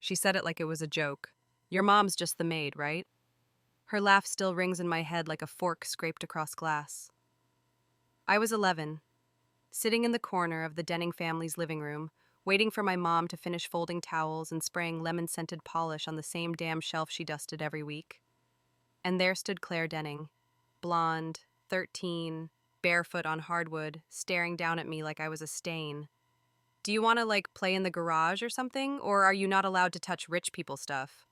She said it like it was a joke. Your mom's just the maid, right? Her laugh still rings in my head like a fork scraped across glass. I was 11, sitting in the corner of the Denning family's living room, waiting for my mom to finish folding towels and spraying lemon-scented polish on the same damn shelf she dusted every week. And there stood Claire Denning, blonde, 13, barefoot on hardwood, staring down at me like I was a stain. Do you want to, play in the garage or something? Or are you not allowed to touch rich people stuff?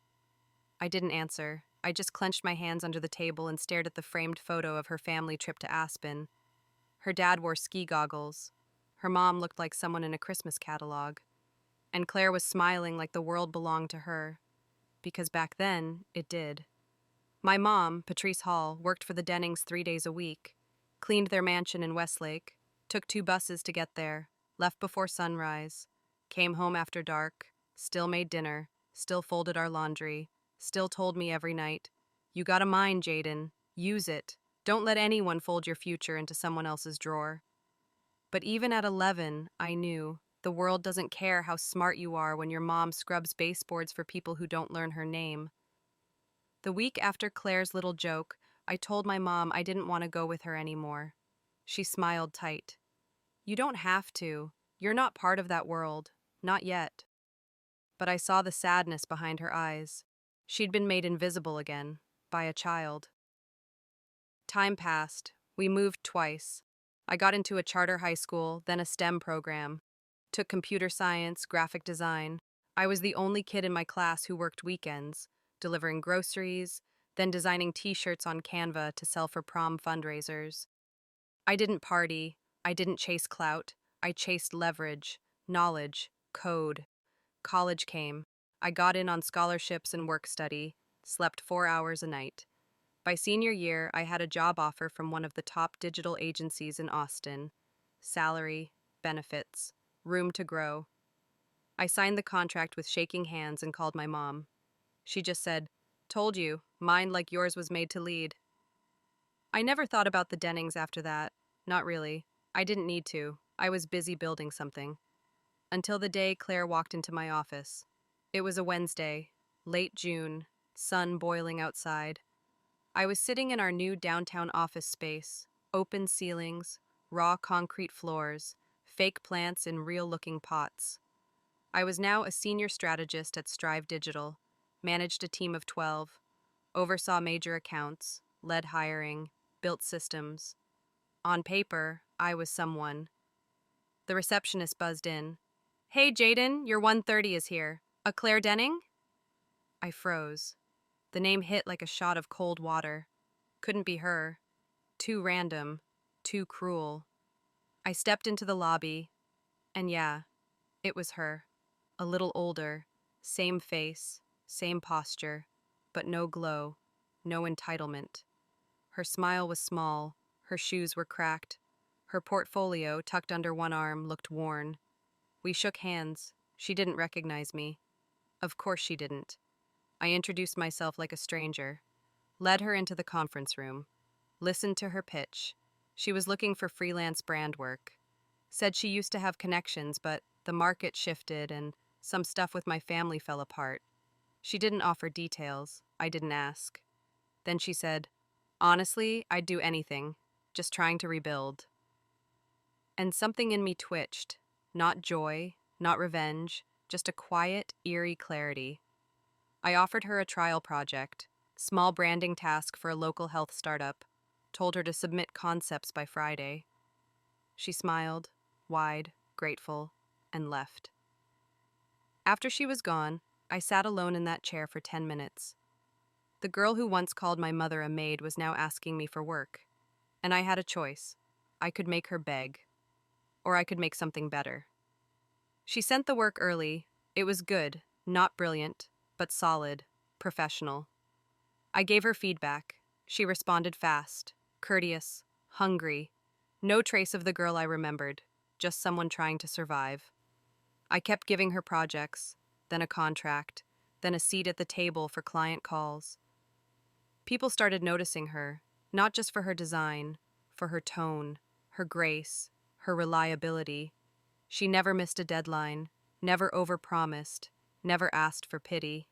I didn't answer. I just clenched my hands under the table and stared at the framed photo of her family trip to Aspen. Her dad wore ski goggles. Her mom looked like someone in a Christmas catalog. And Claire was smiling like the world belonged to her. Because back then, it did. My mom, Patrice Hall, worked for the Dennings 3 days a week, cleaned their mansion in Westlake, took 2 buses to get there, left before sunrise, came home after dark, still made dinner, still folded our laundry, still told me every night, "You got a mind, Jaden. Use it. Don't let anyone fold your future into someone else's drawer." But even at 11, I knew the world doesn't care how smart you are when your mom scrubs baseboards for people who don't learn her name. The week after Claire's little joke, I told my mom I didn't want to go with her anymore. She smiled tight. "You don't have to. You're not part of that world. Not yet." But I saw the sadness behind her eyes. She'd been made invisible again, by a child. Time passed. We moved twice. I got into a charter high school, then a STEM program. Took computer science, graphic design. I was the only kid in my class who worked weekends, delivering groceries, then designing t-shirts on Canva to sell for prom fundraisers. I didn't party. I didn't chase clout. I chased leverage, knowledge, code. College came. I got in on scholarships and work study, slept 4 hours a night. By senior year, I had a job offer from one of the top digital agencies in Austin. Salary, benefits, room to grow. I signed the contract with shaking hands and called my mom. She just said, "Told you, mind like yours was made to lead." I never thought about the Dennings after that. Not really. I didn't need to. I was busy building something. Until the day Claire walked into my office. It was a Wednesday, late June, sun boiling outside. I was sitting in our new downtown office space, open ceilings, raw concrete floors, fake plants in real-looking pots. I was now a senior strategist at Strive Digital, managed a team of 12, oversaw major accounts, led hiring, built systems. On paper, I was someone. The receptionist buzzed in. "Hey, Jaden, your 130 is here. A Claire Denning?" I froze. The name hit like a shot of cold water. Couldn't be her. Too random. Too cruel. I stepped into the lobby, and yeah, it was her. A little older. Same face, same posture, but no glow, no entitlement. Her smile was small, her shoes were cracked. Her portfolio, tucked under one arm, looked worn. We shook hands. She didn't recognize me. Of course she didn't. I introduced myself like a stranger, led her into the conference room, listened to her pitch. She was looking for freelance brand work. Said she used to have connections, but the market shifted and some stuff with my family fell apart. She didn't offer details. I didn't ask. Then she said, "Honestly, I'd do anything, just trying to rebuild." And something in me twitched. Not joy, not revenge, just a quiet, eerie clarity. I offered her a trial project, small branding task for a local health startup, told her to submit concepts by Friday. She smiled, wide, grateful, and left. After she was gone, I sat alone in that chair for 10 minutes. The girl who once called my mother a maid was now asking me for work, and I had a choice. I could make her beg, or I could make something better. She sent the work early. It was good, not brilliant, but solid, professional. I gave her feedback. She responded fast, courteous, hungry. No trace of the girl I remembered, just someone trying to survive. I kept giving her projects, then a contract, then a seat at the table for client calls. People started noticing her, not just for her design, for her tone, her grace, her reliability. She never missed a deadline, never overpromised, never asked for pity.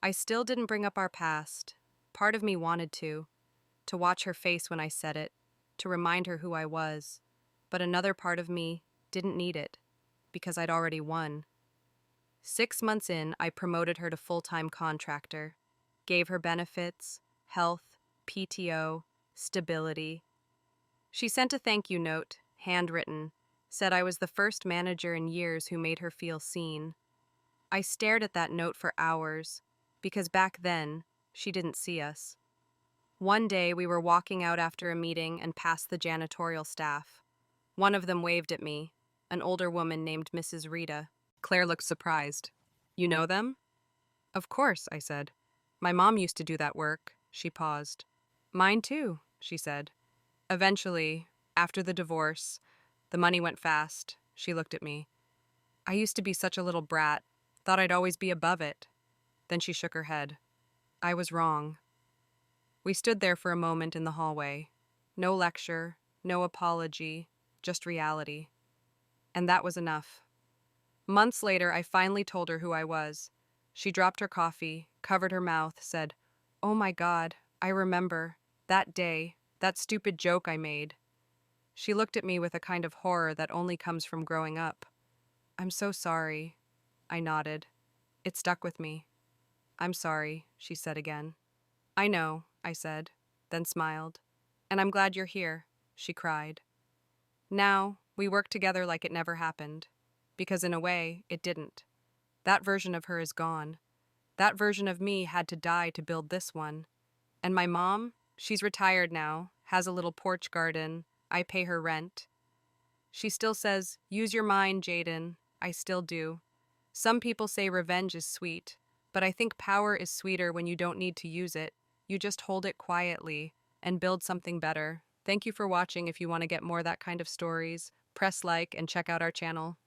I still didn't bring up our past. Part of me wanted to watch her face when I said it, to remind her who I was. But another part of me didn't need it, because I'd already won. 6 months in, I promoted her to full-time contractor, gave her benefits, health, PTO, stability. She sent a thank you note, handwritten, said I was the first manager in years who made her feel seen. I stared at that note for hours, because back then, she didn't see us. One day, we were walking out after a meeting and passed the janitorial staff. One of them waved at me, an older woman named Mrs. Rita. Claire looked surprised. You know them? Of course, I said. My mom used to do that work. She paused. Mine too, she said. Eventually, after the divorce, the money went fast. She looked at me. I used to be such a little brat, thought I'd always be above it. Then she shook her head. I was wrong. We stood there for a moment in the hallway. No lecture, no apology, just reality. And that was enough. Months later, I finally told her who I was. She dropped her coffee, covered her mouth, said, "Oh my God, I remember. That day, that stupid joke I made." She looked at me with a kind of horror that only comes from growing up. "I'm so sorry." I nodded. It stuck with me. "I'm sorry," she said again. "I know," I said, then smiled. "And I'm glad you're here," she cried. Now, we work together like it never happened. Because in a way, it didn't. That version of her is gone. That version of me had to die to build this one. And my mom, she's retired now, has a little porch garden. I pay her rent. She still says, "Use your mind, Jaden." I still do. Some people say revenge is sweet, but I think power is sweeter when you don't need to use it. You just hold it quietly and build something better. Thank you for watching. If you want to get more of that kind of stories, press like and check out our channel.